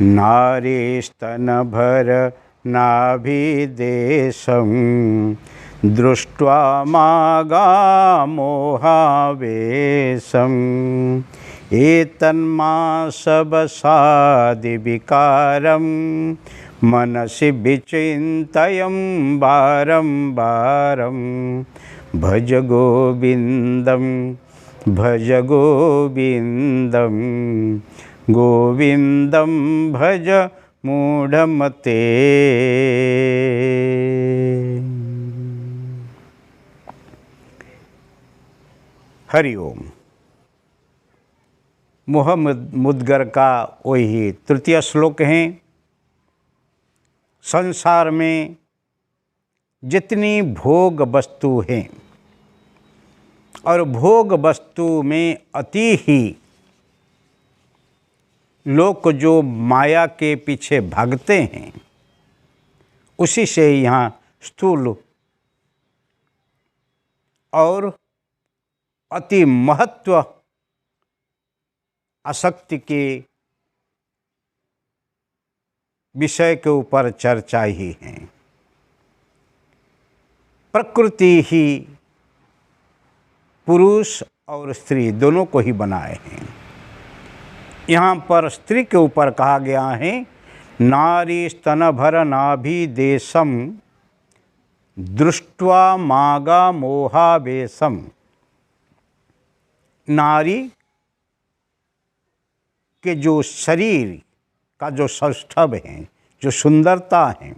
नारीस्तनभर नाभिदेशं दृष्ट्वा मागामोहावेशम् एतन्मासवसादिविकारं मनसि विचिन्तयं वारं वारं भज गोविन्दं भज गोविन्दं गोविन्दं भज मूढ़मते। हरि ओम। मुद्गर का वही तृतीय श्लोक है। संसार में जितनी भोग वस्तु हैं और भोग वस्तु में अति ही लोग जो माया के पीछे भागते हैं, उसी से यहाँ स्थूल और अति महत्व आसक्ति के विषय के ऊपर चर्चा ही है। प्रकृति ही पुरुष और स्त्री दोनों को ही बनाए हैं। यहाँ पर स्त्री के ऊपर कहा गया है नारी स्तनभर नाभिदेशम दृष्ट्वा मागा मोहावेशम। नारी के जो शरीर का जो सौष्ठव है, जो सुंदरता है,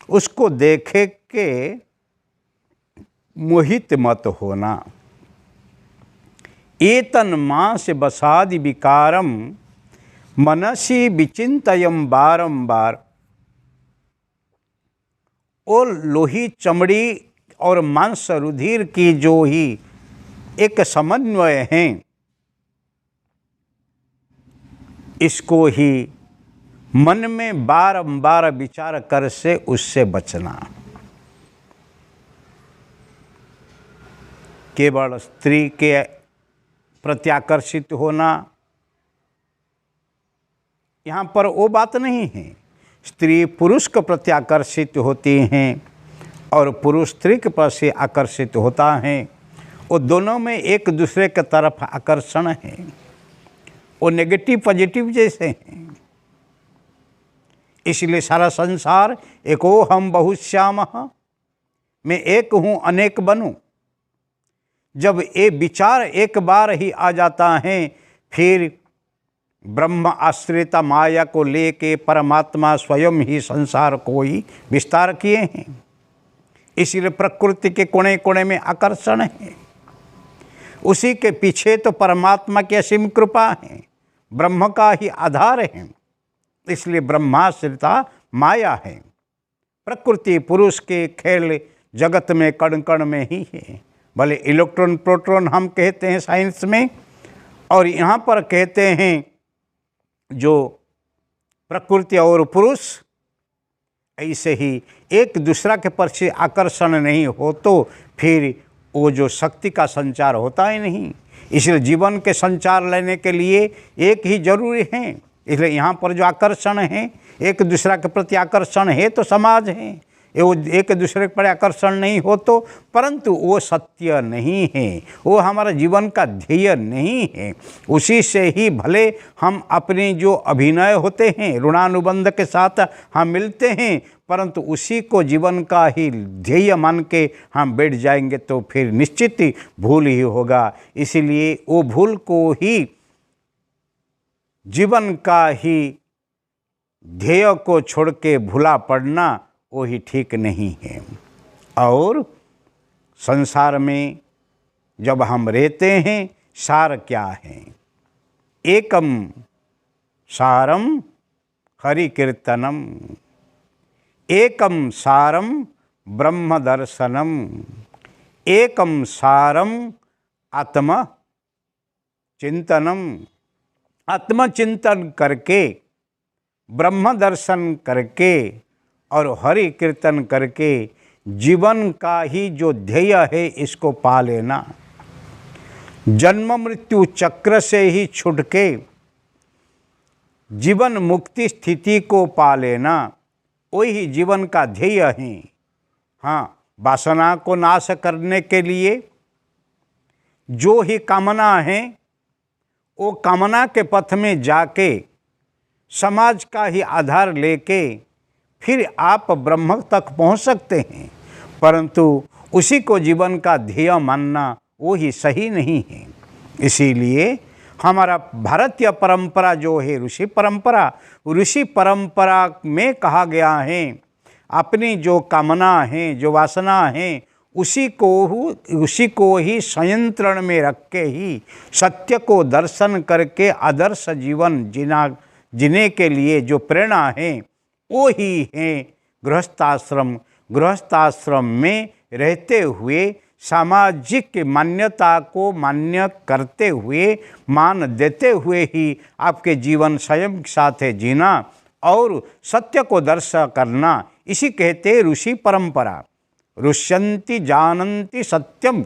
उसको देखे के मोहित मत होना। एतन्मास वसादि विकारम मनसि विचिन्तयं बारंबार। वो लोही चमड़ी और मांस रुधिर की जो ही एक समन्वय है, इसको ही मन में बारंबार विचार कर से उससे बचना। केवल स्त्री के प्रत्याकर्षित होना, यहाँ पर वो बात नहीं है। स्त्री पुरुष को प्रत्याकर्षित होती हैं और पुरुष स्त्री के प्रति आकर्षित होता है। वो दोनों में एक दूसरे के तरफ आकर्षण है, वो नेगेटिव पॉजिटिव जैसे हैं। इसलिए सारा संसार एको हम बहुश्यामः, मैं एक हूँ अनेक बनूं। जब ये विचार एक बार ही आ जाता है, फिर ब्रह्म आश्रिता माया को लेके परमात्मा स्वयं ही संसार को ही विस्तार किए हैं। इसलिए प्रकृति के कोने कोने में आकर्षण है, उसी के पीछे तो परमात्मा की असीम कृपा है, ब्रह्म का ही आधार है। इसलिए ब्रह्माश्रिता माया है। प्रकृति पुरुष के खेल जगत में कण कण में ही है। भले इलेक्ट्रॉन प्रोटॉन हम कहते हैं साइंस में, और यहाँ पर कहते हैं जो प्रकृति और पुरुष, ऐसे ही एक दूसरा के प्रति आकर्षण नहीं हो तो फिर वो जो शक्ति का संचार होता ही नहीं। इसलिए जीवन के संचार लेने के लिए एक ही जरूरी है। इसलिए यहाँ पर जो आकर्षण है, एक दूसरा के प्रति आकर्षण है तो समाज है। वो एक दूसरे पर आकर्षण नहीं हो तो, परंतु वो सत्य नहीं है, वो हमारा जीवन का ध्येय नहीं है। उसी से ही भले हम अपने जो अभिनय होते हैं, ऋणानुबंध के साथ हम मिलते हैं, परंतु उसी को जीवन का ही ध्येय मान के हम बैठ जाएंगे तो फिर निश्चित ही भूल ही होगा। इसीलिए वो भूल को ही जीवन का ही ध्येय को छोड़ के भूला पड़ना वो ही ठीक नहीं है। और संसार में जब हम रहते हैं, सार क्या है? एकम सारम हरि कीर्तनम, एकम सारम ब्रह्म दर्शनम, एकम सारम आत्म चिंतनम। आत्मचिंतन करके, ब्रह्म दर्शन करके और हरि कीर्तन करके जीवन का ही जो ध्येय है इसको पा लेना। जन्म मृत्यु चक्र से ही छूट के जीवन मुक्ति स्थिति को पा लेना वही जीवन का ध्येय है। हाँ, वासना को नाश करने के लिए जो ही कामना है वो कामना के पथ में जाके समाज का ही आधार लेके फिर आप ब्रह्म तक पहुंच सकते हैं, परंतु उसी को जीवन का ध्येय मानना वो ही सही नहीं है। इसीलिए हमारा भारतीय परंपरा जो है ऋषि परंपरा में कहा गया है अपनी जो कामना है, जो वासना है, उसी को ही संयंत्रण में रख के ही सत्य को दर्शन करके आदर्श जीवन जीने के लिए जो प्रेरणा है वो ही है गृहस्थाश्रम में रहते हुए सामाजिक मान्यता को मान्य करते हुए, मान देते हुए ही आपके जीवन स्वयं के साथ जीना और सत्य को दर्शन करना, इसी कहते ऋषि परंपरा। ऋष्यन्ति जानन्ति सत्यम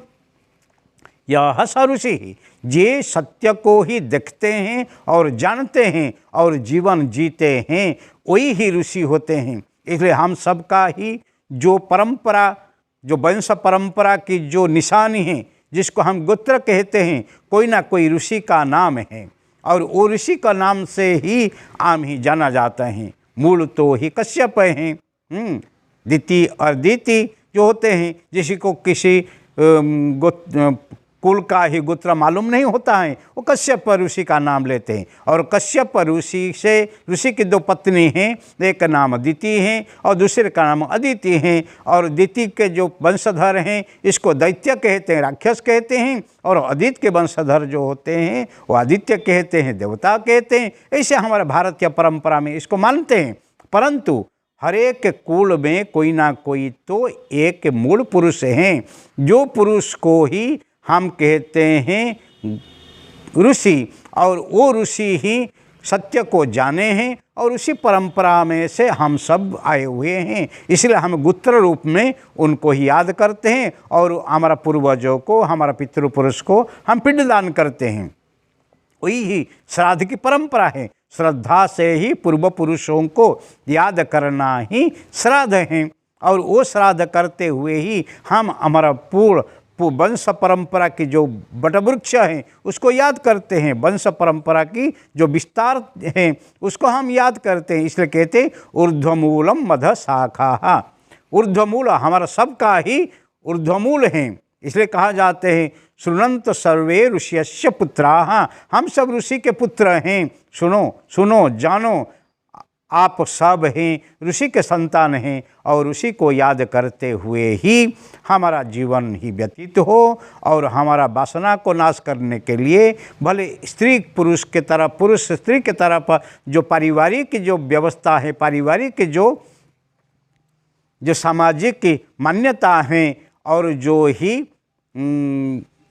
यह स ऋषि, जे सत्य को ही देखते हैं और जानते हैं और जीवन जीते हैं वही ही ऋषि होते हैं। इसलिए हम सबका ही जो परंपरा, जो वंश परंपरा की जो निशानी है, जिसको हम गोत्र कहते हैं, कोई ना कोई ऋषि का नाम है और वो ऋषि का नाम से ही आम ही जाना जाता है। मूल तो ही कश्यप हैं, दिति और दीति जो होते हैं, जिसी को किसी कुल का ही गोत्र मालूम नहीं होता है, वो कश्यप ऋषि का नाम लेते हैं। और कश्यप ऋषि की दो पत्नी हैं, एक नाम दिति है और दूसरे का नाम अदिति है। और दिति के जो वंशधर हैं इसको दैत्य कहते हैं, राक्षस कहते हैं, और अदिति के वंशधर जो होते हैं वो आदित्य कहते हैं, देवता कहते हैं। ऐसे हमारे भारतीय परंपरा में इसको मानते हैं। परंतु हर एक कुल में कोई ना कोई तो एक मूल पुरुष हैं, जो पुरुष को ही हम कहते हैं ऋषि, और वो ऋषि ही सत्य को जाने हैं और उसी परंपरा में से हम सब आए हुए हैं। इसलिए हम गोत्र रूप में उनको ही याद करते हैं और हमारा पूर्वजों को, हमारा पितृपुरुष को हम पिंडदान करते हैं। वही ही श्राद्ध की परंपरा है। श्रद्धा से ही पूर्व पुरुषों को याद करना ही श्राद्ध है, और वो श्राद्ध करते हुए ही हम हमारा पूर्ण वंश परंपरा की जो वटवृक्ष है उसको याद करते हैं। वंश परंपरा की जो विस्तार है उसको हम याद करते हैं। इसलिए कहते हैं ऊर्ध्वमूलम मध शाखा। ऊर्ध्वमूल हमारा सबका ही ऊर्ध्वमूल है। इसलिए कहा जाते हैं सुनंत सर्वे ऋषियस्य पुत्राः, हम सब ऋषि के पुत्र हैं। सुनो जानो, आप सब हैं ऋषि के संतान हैं, और ऋषि को याद करते हुए ही हमारा जीवन ही व्यतीत हो। और हमारा वासना को नाश करने के लिए भले स्त्री पुरुष के तरफ, पुरुष स्त्री के तरफ जो पारिवारिक जो व्यवस्था है, पारिवारिक जो सामाजिक मान्यता है और जो ही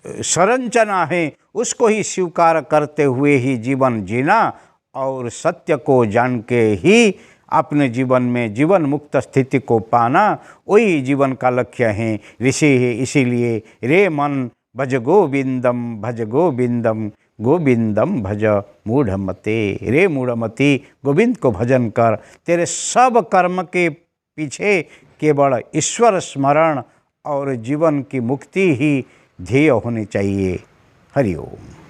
संरचना है उसको ही स्वीकार करते हुए ही जीवन जीना और सत्य को जान के ही अपने जीवन में जीवन मुक्त स्थिति को पाना, वही जीवन का लक्ष्य है, ऋषि है। इसीलिए रे मन भज गोविंदम, भज गोविंदम, गोविंदम भज मूढ़मते। रे मूढ़मती, गोविंद को भजन कर, तेरे सब कर्म के पीछे केवल ईश्वर स्मरण और जीवन की मुक्ति ही ध्येय होनी चाहिए। हरि ओम।